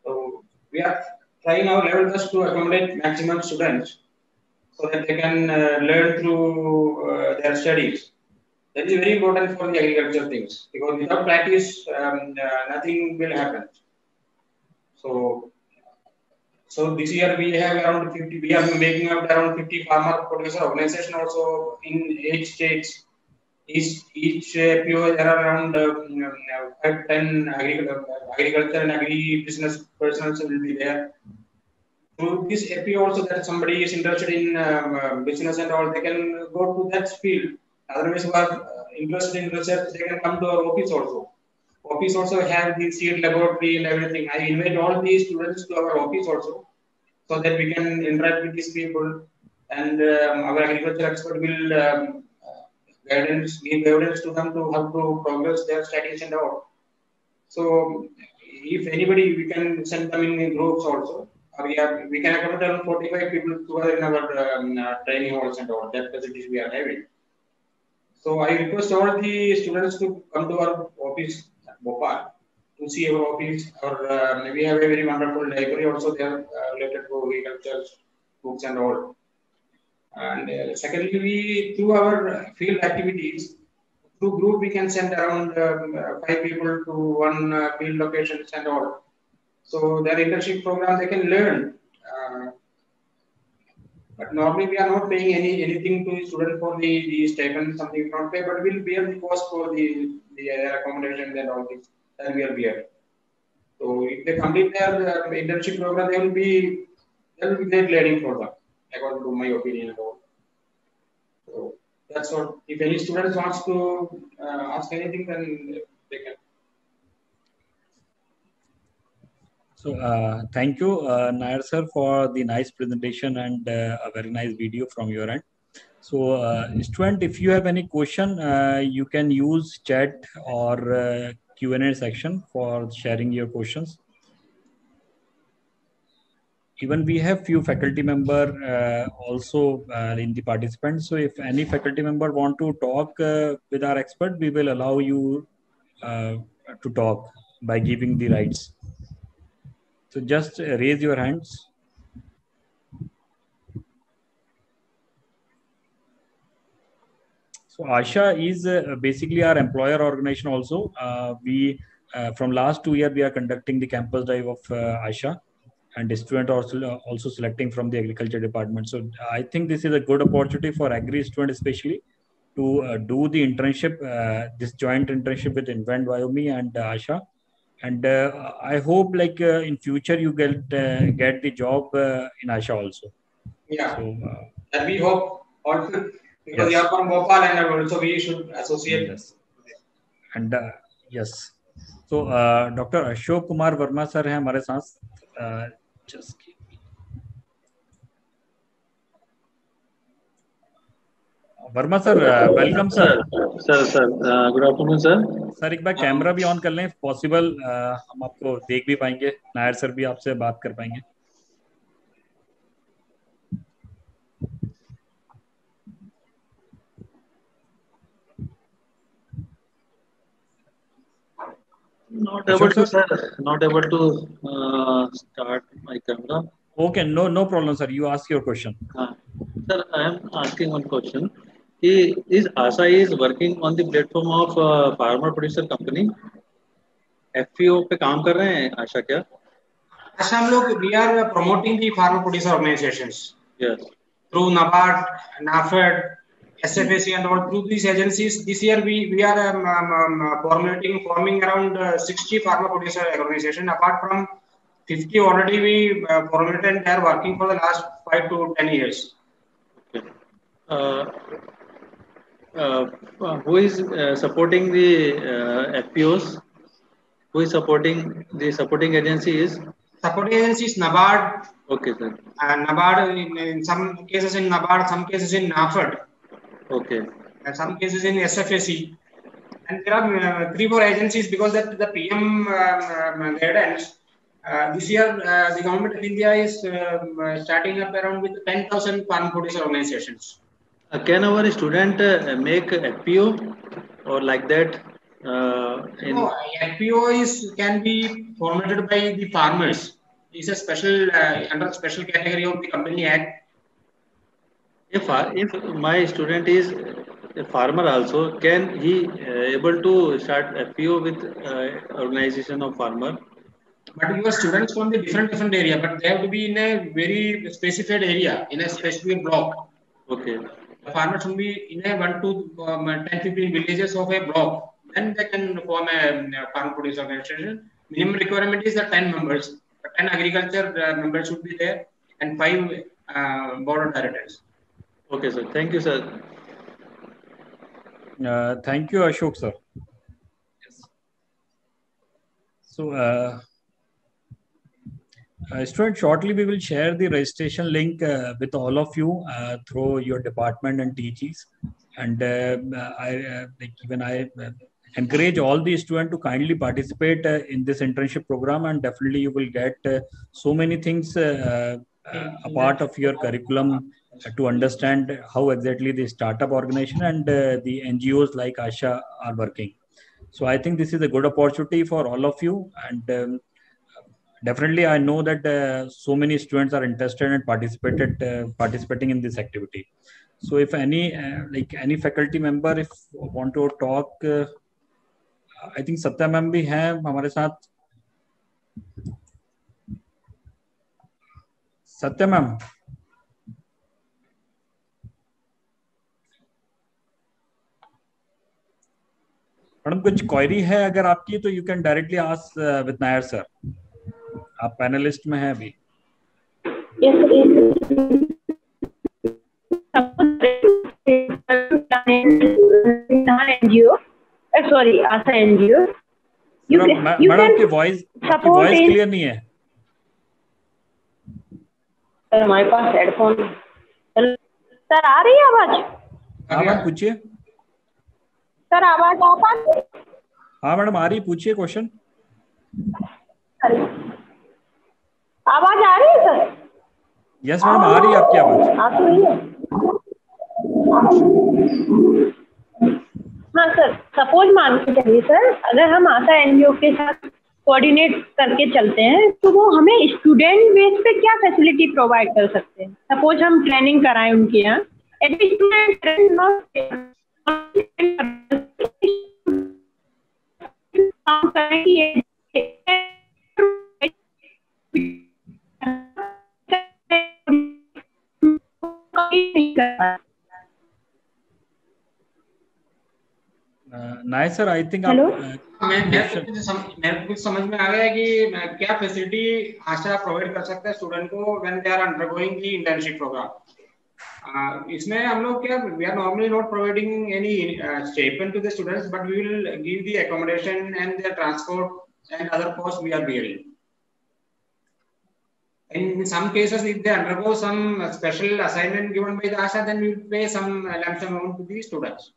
So we are trying our level best to accommodate maximum students so that they can learn through their studies. That is very important for the agriculture things because without practice, nothing will happen. So this year we have around 50. We are making out around 50 farmer producer organization also in 8 states. Each PO there are around 5-10 agriculture and agri business persons will be there. Through this APO also that somebody is interested in business and all, they can go to that field. Otherwise, who are interested in research, they can come to our office also. Office also have the seed laboratory and everything. I invite all these students to our office also, so that we can interact with these people, and our agriculture expert will give guidance to them to how to progress their studies and all. So, if anybody, we can send them in groups also. We can accommodate around 45 people together in our training halls and all. That facilities we are having. So I request all the students to come to our office at Bhopal. to see our office, or we have a very wonderful library also there related to agriculture books and all. And secondly, we through our field activities, through group we can send around 5 people to one field locations and all. So their internship program they can learn. But normally we are not paying anything to the student for the stipend, something we not pay, but we'll bear the cost for the accommodation and all things that we are bear. So if they complete their internship program, there will be great learning for them, according to my opinion. So that's what. If any students wants to ask anything, then they can. So thank you, Nair sir, for the nice presentation and a very nice video from your end. So student, if you have any question, you can use chat or Q&A section for sharing your questions. Even we have few faculty member also in the participants. So if any faculty member want to talk with our expert, we will allow you to talk by giving the rights. So just raise your hands. So Asha is basically our employer organization also. We from last 2 years, we are conducting the campus drive of Asha, and the student also selecting from the agriculture department. So I think this is a good opportunity for agri student especially to do the internship, this joint internship with Invent Wyoming and Asha. And I hope like in future you get the job in Asha also. Yeah. So, and we hope also because you are from Bhopal and also we should associate. Yes. And yes. So Dr. Ashok Kumar Verma sir हैं हमारे साथ. Just Verma sir welcome sir. Sir good afternoon sir. Sir एक बार camera भी on कर लें possible, हम आपको देख भी पाएंगे, नायर सर भी आपसे बात कर पाएंगे. Not able to, sir. Not able to start my camera. Okay, no problem, sir. You ask your question. Sir, I am asking one question. Is Asha is working on the platform of farmer producer company? FPO पे काम कर रहे हैं आशा क्या? आशा हम लोग we are promoting the farmer producer organizations. Yes. Through NABARD, NAFED, SFAC and all through these agencies. This year we are forming around 60 farmer producer organization. Apart from 50 already we formulated and they are working for the last 5 to 10 years. Okay. Who is supporting the FPOs? Who is supporting the supporting agency is? Supporting agency is NABARD. Okay, sir. And NABARD in some cases in NABARD, some cases in NAFED. Okay. And some cases in SFAC. And there are 3-4 agencies because that the PM guidance. This year, the government of India is starting up around with 10,000 farm producer organizations. Can our student make FPO or like that? No, FPO can be formatted by the farmers. It's a special under special category of the Company Act. If my student is a farmer also, can he able to start FPO with organization of farmer? But your students from the different area, but they have to be in a very specified area, in a specific block. Okay. The farmers should be in a 1 to 10-15 villages of a block. Then they can form a farm producer organization. Minimum requirement is 10 members. 10 agriculture members should be there and 5 board of directors. Okay, sir. Thank you, sir. Thank you, Ashok, sir. Yes. So, students, shortly we will share the registration link with all of you through your department and TGs. And I encourage all the students to kindly participate in this internship program, and definitely you will get so many things a part of your curriculum to understand how exactly the startup organization and the NGOs like Asha are working. So I think this is a good opportunity for all of you, and definitely I know that so many students are interested and participating in this activity. So if any any faculty member if want to talk, I think Satya ma'am भी हैं हमारे साथ. Satya ma'am, madam कुछ query है अगर आपकी तो you can directly ask with Nair sir. आप पैनलिस्ट में हैं अभी. Sorry, ASA NGO. मैडम आपकी वॉइस क्लियर नहीं है. सर हमारे पास हेडफोन. सर आ रही है आवाज? हाँ मैम पूछिए. सर आवाज आ पा रही है? हाँ मैडम आ रही, पूछिए क्वेश्चन. आवाज आ रही है सर? यस मैडम आ रही है आपकी आवाज. आ तो रही है. हाँ सर, सपोज मान के चलिए सर, अगर हम आशा एनजीओ के साथ कोऑर्डिनेट करके चलते हैं तो वो हमें स्टूडेंट बेस पे क्या फैसिलिटी प्रोवाइड कर सकते हैं? सपोज हम ट्रेनिंग कराएं उनके यहाँ, नाइस सर. आई थिंक मैं कुछ समझ में आ गया कि क्या फैसिलिटी आशा प्रोवाइड कर सकता है स्टूडेंट को when they are undergoing the internship programme. इसमें हम लोग क्या, we are normally not providing any stipend to the students, but we will give the accommodation and their transport and other costs we are bearing. In some cases, if they undergo some special assignment given by the ASHA, then we will pay some lump sum amount to the students.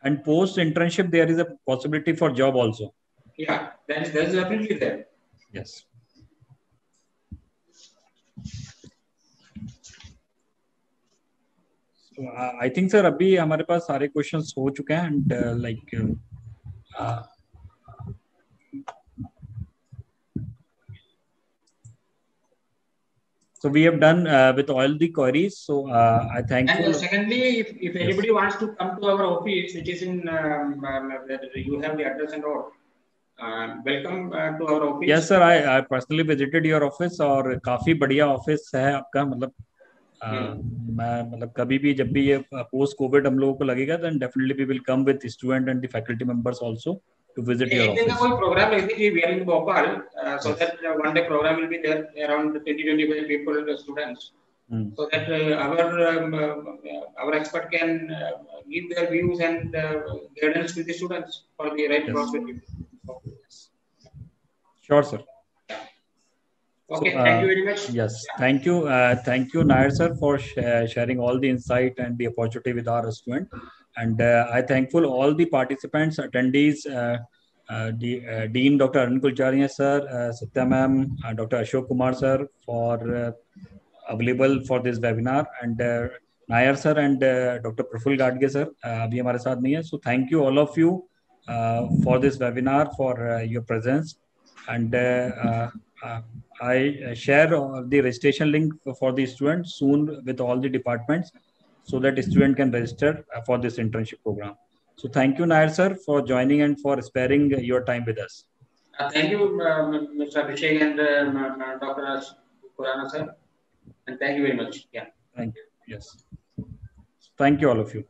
And post internship there is a possibility for job also. Yeah, that is definitely there. Yes. So I think sir अभी हमारे पास सारे questions हो चुके हैं and so we have done with all the queries. So I thank you. And secondly, if anybody wants to come to our office, which is in you have the address and all, welcome to our office. Yes sir, I personally visited your office और काफी बढ़िया office है आपका. मतलब मैं कभी भी जब भी ये पोस्ट कोविड हम लोगों को लगेगा then definitely we will come with student and the faculty members also to visit your office. कोई program है कि we are in Bhopal, so that one day program will be there around 20-25 people, students, so that our expert can give their views and guidance to the students for the right perspective. Sure sir. Okay, thank you very much. Yes, thank you Nair sir for sharing all the insight and the opportunity with our student. And I thankful all the participants, attendees, Dean Dr. Arun Kulcharia sir, Satya ma'am, Dr. Ashok Kumar sir for available for this webinar, and Nair sir and Dr. Praful Gadge sir abhi hamare saath nahi hai. So thank you all of you for this webinar, for your presence, and I share the registration link for the students soon with all the departments, so that student can register for this internship program. So thank you Nair sir for joining and for sparing your time with us. Thank you Mr. Abhishek and Dr. Kurana sir, and thank you very much. Yeah. Thank you. Yes. Thank you all of you.